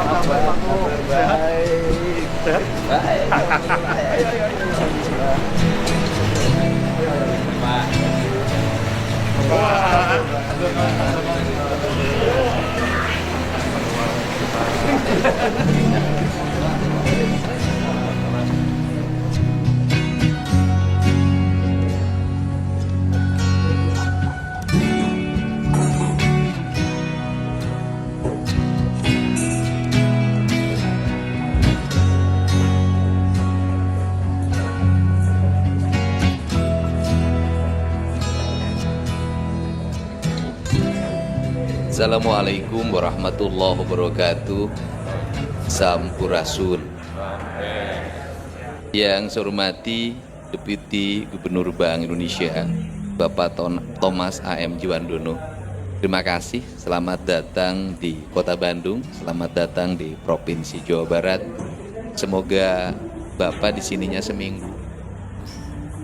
kabar baik. Sehat? Baik. Pak. Assalamualaikum warahmatullahi wabarakatuh. Sampurasun. Yang saya hormati Deputi Gubernur Bank Indonesia Bapak Thomas A.M. Jiwandono. Terima kasih, selamat datang di Kota Bandung, selamat datang di Provinsi Jawa Barat. Semoga Bapak di sininya seminggu.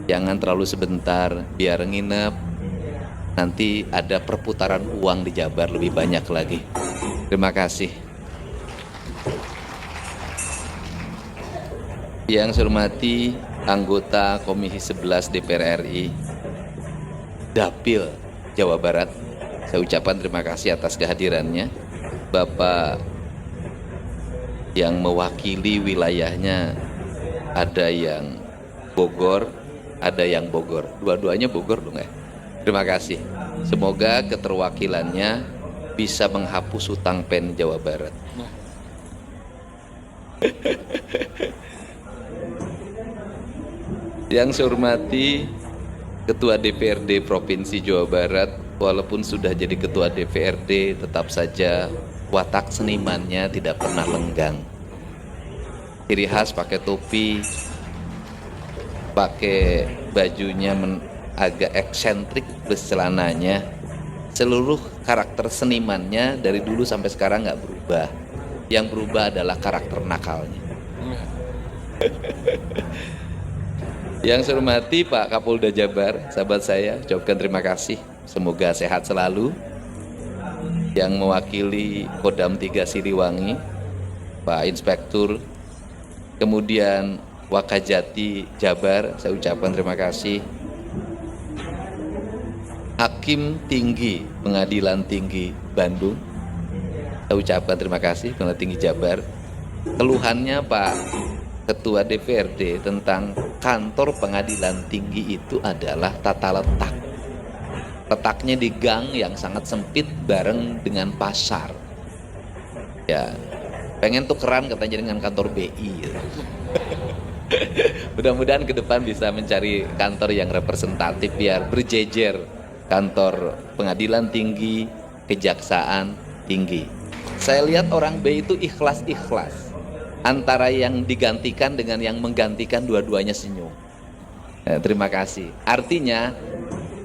Jangan terlalu sebentar, biar nginep. Nanti ada perputaran uang di Jabar lebih banyak lagi. Terima kasih. Yang saya hormati anggota Komisi 11 DPR RI Dapil Jawa Barat, saya ucapkan terima kasih atas kehadirannya. Bapak yang mewakili wilayahnya, ada yang Bogor, ada yang Bogor, dua-duanya Bogor dong ya. Terima kasih. Semoga keterwakilannya bisa menghapus hutang pen Jawa Barat. Yang saya hormati Ketua DPRD Provinsi Jawa Barat, walaupun sudah jadi Ketua DPRD, tetap saja watak senimannya tidak pernah lenggang. Ciri khas pakai topi, pakai bajunya agak eksentrik plus celananya. Seluruh karakter senimannya dari dulu sampai sekarang nggak berubah. Yang berubah adalah karakter nakalnya. Yang saya hormati Pak Kapolda Jabar, sahabat saya, ucapkan terima kasih. Semoga sehat selalu. Yang mewakili Kodam 3 Siliwangi, Pak Inspektur, kemudian Wakajati Jabar, saya ucapkan terima kasih. Hakim Tinggi Pengadilan Tinggi Bandung, saya ucapkan terima kasih. Pengadilan Tinggi Jabar, keluhannya Pak Ketua DPRD tentang kantor pengadilan tinggi itu adalah tata letak. Letaknya di gang yang sangat sempit bareng dengan pasar. Ya, pengen tukeran katanya dengan kantor BI. Mudah-mudahan ke depan bisa mencari kantor yang representatif biar berjejer. Kantor pengadilan tinggi, kejaksaan tinggi. Saya lihat orang B itu ikhlas-ikhlas. Antara yang digantikan dengan yang menggantikan, dua-duanya senyum. Terima kasih. Artinya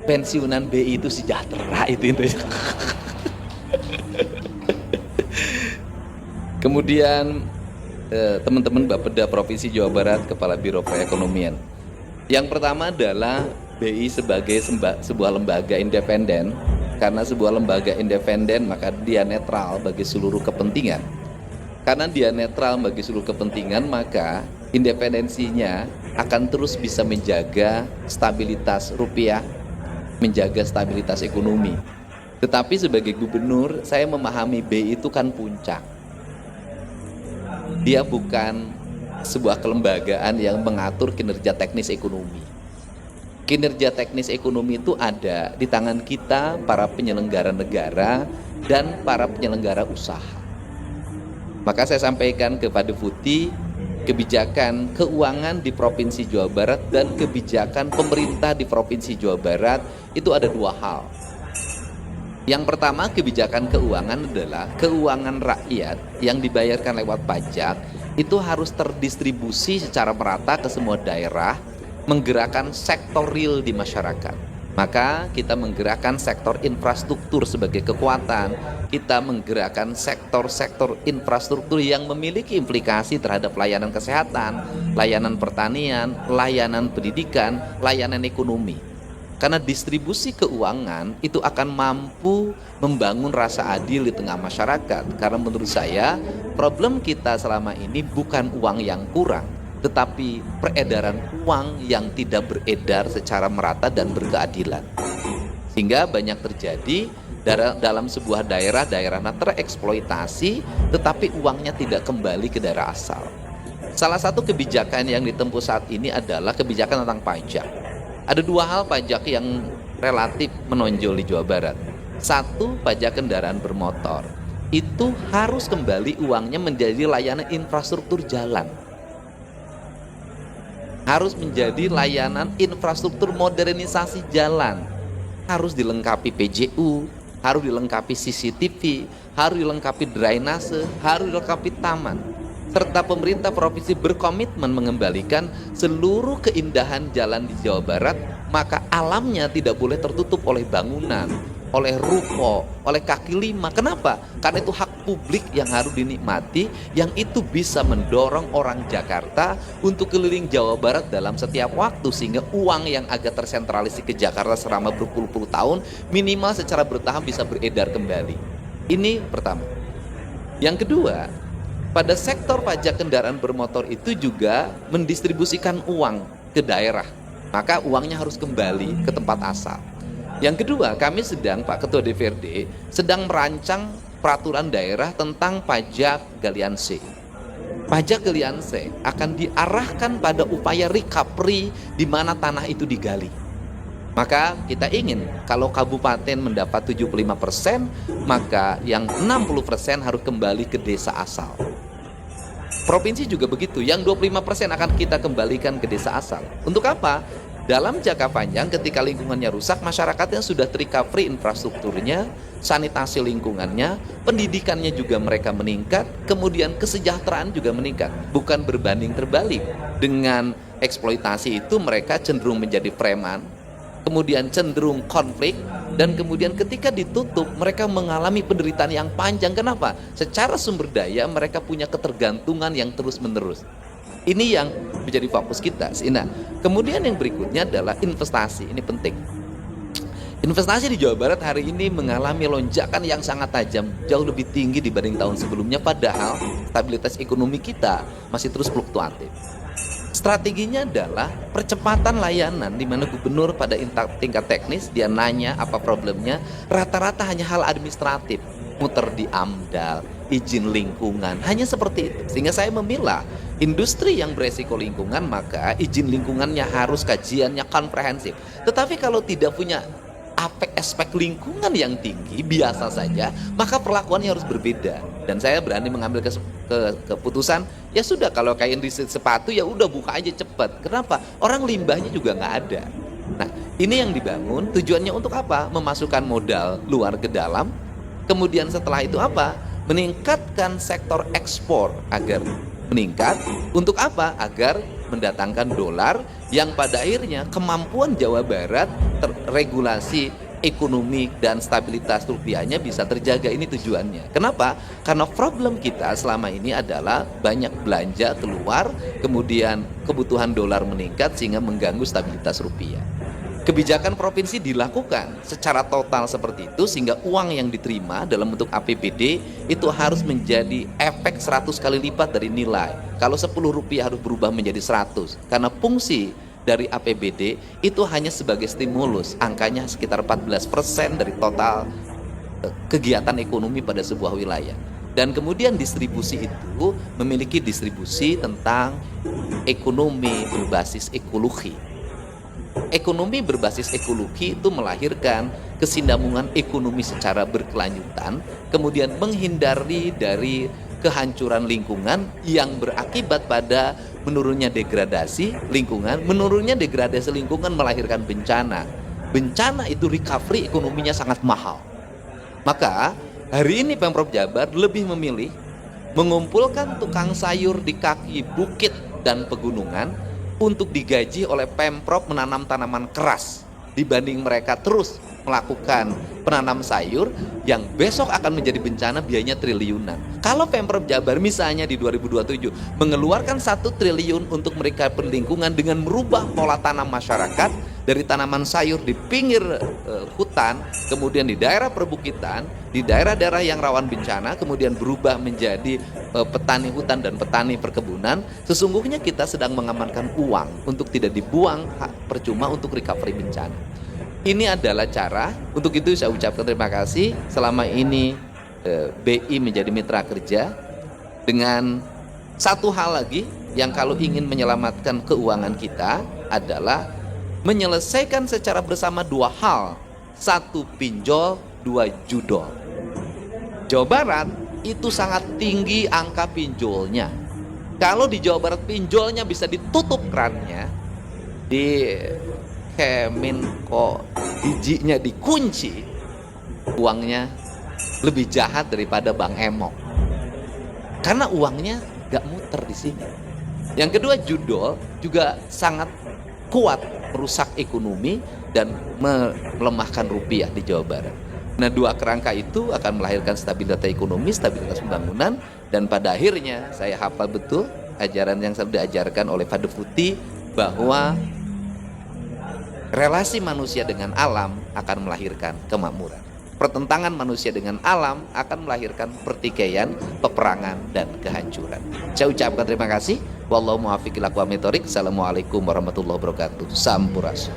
pensiunan BI itu sejahtera itu. Kemudian teman-teman Bapeda Provinsi Jawa Barat, Kepala Biro Perekonomian. Yang pertama adalah BI sebagai sebuah lembaga independen. Karena sebuah lembaga independen maka dia netral bagi seluruh kepentingan. Karena dia netral bagi seluruh kepentingan, maka independensinya akan terus bisa menjaga stabilitas rupiah, menjaga stabilitas ekonomi. Tetapi sebagai gubernur, saya memahami BI itu kan puncak. Dia bukan sebuah kelembagaan yang mengatur kinerja teknis ekonomi. Kinerja teknis ekonomi itu ada di tangan kita, para penyelenggara negara dan para penyelenggara usaha. Maka saya sampaikan kepada Deputi, kebijakan keuangan di Provinsi Jawa Barat dan kebijakan pemerintah di Provinsi Jawa Barat itu ada dua hal. Yang pertama, kebijakan keuangan adalah keuangan rakyat yang dibayarkan lewat pajak itu harus terdistribusi secara merata ke semua daerah, menggerakkan sektor real di masyarakat. Maka kita menggerakkan sektor infrastruktur sebagai kekuatan. Kita menggerakkan sektor-sektor infrastruktur yang memiliki implikasi terhadap layanan kesehatan, layanan pertanian, layanan pendidikan, layanan ekonomi. Karena distribusi keuangan itu akan mampu membangun rasa adil di tengah masyarakat. Karena menurut saya problem kita selama ini bukan uang yang kurang, tetapi peredaran uang yang tidak beredar secara merata dan berkeadilan. Sehingga banyak terjadi dalam sebuah daerah tereksploitasi tetapi uangnya tidak kembali ke daerah asal. Salah satu kebijakan yang ditempuh saat ini adalah kebijakan tentang pajak. Ada dua hal pajak yang relatif menonjol di Jawa Barat. Satu, pajak kendaraan bermotor. Itu harus kembali uangnya menjadi layanan infrastruktur jalan. Harus menjadi layanan infrastruktur modernisasi jalan. Harus dilengkapi PJU, harus dilengkapi CCTV, harus dilengkapi drainase, harus dilengkapi taman. Serta pemerintah provinsi berkomitmen mengembalikan seluruh keindahan jalan di Jawa Barat, maka alamnya tidak boleh tertutup oleh bangunan, oleh ruko, oleh kaki lima. Kenapa? Karena itu hak publik yang harus dinikmati, yang itu bisa mendorong orang Jakarta untuk keliling Jawa Barat dalam setiap waktu, sehingga uang yang agak tersentralisasi ke Jakarta selama berpuluh-puluh tahun minimal secara bertahap bisa beredar kembali. Ini pertama. Yang kedua, pada sektor pajak kendaraan bermotor itu juga mendistribusikan uang ke daerah. Maka uangnya harus kembali ke tempat asal. Yang kedua, kami sedang, Pak Ketua DPRD, sedang merancang peraturan daerah tentang pajak galian C. Pajak galian C akan diarahkan pada upaya recovery di mana tanah itu digali. Maka kita ingin kalau kabupaten mendapat 75%, maka yang 60% harus kembali ke desa asal. Provinsi juga begitu, yang 25% akan kita kembalikan ke desa asal. Untuk apa? Dalam jangka panjang ketika lingkungannya rusak, masyarakatnya sudah terrecovery infrastrukturnya, sanitasi lingkungannya, pendidikannya juga mereka meningkat, kemudian kesejahteraan juga meningkat. Bukan berbanding terbalik. Dengan eksploitasi itu mereka cenderung menjadi preman, kemudian cenderung konflik, dan kemudian ketika ditutup mereka mengalami penderitaan yang panjang. Kenapa? Secara sumber daya mereka punya ketergantungan yang terus-menerus. Ini yang menjadi fokus kita. Nah, kemudian yang berikutnya adalah investasi. Ini penting. Investasi di Jawa Barat hari ini mengalami lonjakan yang sangat tajam, jauh lebih tinggi dibanding tahun sebelumnya, padahal stabilitas ekonomi kita masih terus fluktuatif. Strateginya adalah percepatan layanan, di mana gubernur pada tingkat teknis dia nanya apa problemnya, rata-rata hanya hal administratif, muter di AMDAL, izin lingkungan, hanya seperti itu. Sehingga saya memilah industri yang beresiko lingkungan, maka izin lingkungannya harus kajiannya komprehensif. Tetapi kalau tidak punya aspek lingkungan yang tinggi, biasa saja, maka perlakuannya harus berbeda. Dan saya berani mengambil keputusan, ya sudah, kalau kain di sepatu ya udah buka aja cepat. Kenapa? Orang limbahnya juga nggak ada. Nah, ini yang dibangun tujuannya untuk apa? Memasukkan modal luar ke dalam. Kemudian setelah itu apa? Meningkatkan sektor ekspor agar meningkat. Untuk apa? Agar mendatangkan dolar yang pada akhirnya kemampuan Jawa Barat terregulasi ekonomi dan stabilitas rupiahnya bisa terjaga. Ini tujuannya. Kenapa? Karena problem kita selama ini adalah banyak belanja keluar, kemudian kebutuhan dolar meningkat sehingga mengganggu stabilitas rupiah. Kebijakan provinsi dilakukan secara total seperti itu, sehingga uang yang diterima dalam bentuk APBD itu harus menjadi efek 100 kali lipat dari nilai. Kalau 10 rupiah harus berubah menjadi 100, karena fungsi dari APBD itu hanya sebagai stimulus, angkanya sekitar 14% dari total kegiatan ekonomi pada sebuah wilayah. Dan kemudian distribusi itu memiliki distribusi tentang ekonomi berbasis ekologi. Ekonomi berbasis ekologi itu melahirkan kesinambungan ekonomi secara berkelanjutan, kemudian menghindari dari kehancuran lingkungan yang berakibat pada menurunnya degradasi lingkungan. Menurunnya degradasi lingkungan melahirkan bencana. Bencana itu recovery ekonominya sangat mahal. Maka hari ini Pemprov Jabar lebih memilih mengumpulkan tukang sayur di kaki bukit dan pegunungan untuk digaji oleh Pemprov menanam tanaman keras, dibanding mereka terus melakukan penanam sayur yang besok akan menjadi bencana biayanya triliunan. Kalau Pemprov Jabar misalnya di 2027 mengeluarkan 1 triliun untuk mereka lingkungan dengan merubah pola tanam masyarakat, dari tanaman sayur di pinggir hutan, kemudian di daerah perbukitan, di daerah-daerah yang rawan bencana, kemudian berubah menjadi petani hutan dan petani perkebunan, sesungguhnya kita sedang mengamankan uang untuk tidak dibuang percuma untuk recovery bencana. Ini adalah cara. Untuk itu saya ucapkan terima kasih. Selama ini BI menjadi mitra kerja dengan satu hal lagi yang kalau ingin menyelamatkan keuangan kita adalah menyelesaikan secara bersama dua hal. Satu pinjol, dua judol. Jawa Barat itu sangat tinggi angka pinjolnya. Kalau di Jawa Barat pinjolnya bisa ditutup kerannya, di Kemenko bijinya dikunci, uangnya lebih jahat daripada Bang Emok. Karena uangnya gak muter di sini. Yang kedua, judol juga sangat kuat merusak ekonomi dan melemahkan rupiah di Jawa Barat. Nah, dua kerangka itu akan melahirkan stabilitas ekonomi, stabilitas pembangunan, dan pada akhirnya saya hafal betul ajaran yang sudah diajarkan oleh Pak Deputi bahwa relasi manusia dengan alam akan melahirkan kemakmuran. Pertentangan manusia dengan alam akan melahirkan pertikaian, peperangan, dan kehancuran. Saya ucapkan terima kasih. Wallahu muwaffiq ila aqwamit thoriq. Assalamualaikum warahmatullahi wabarakatuh. Sampurasun.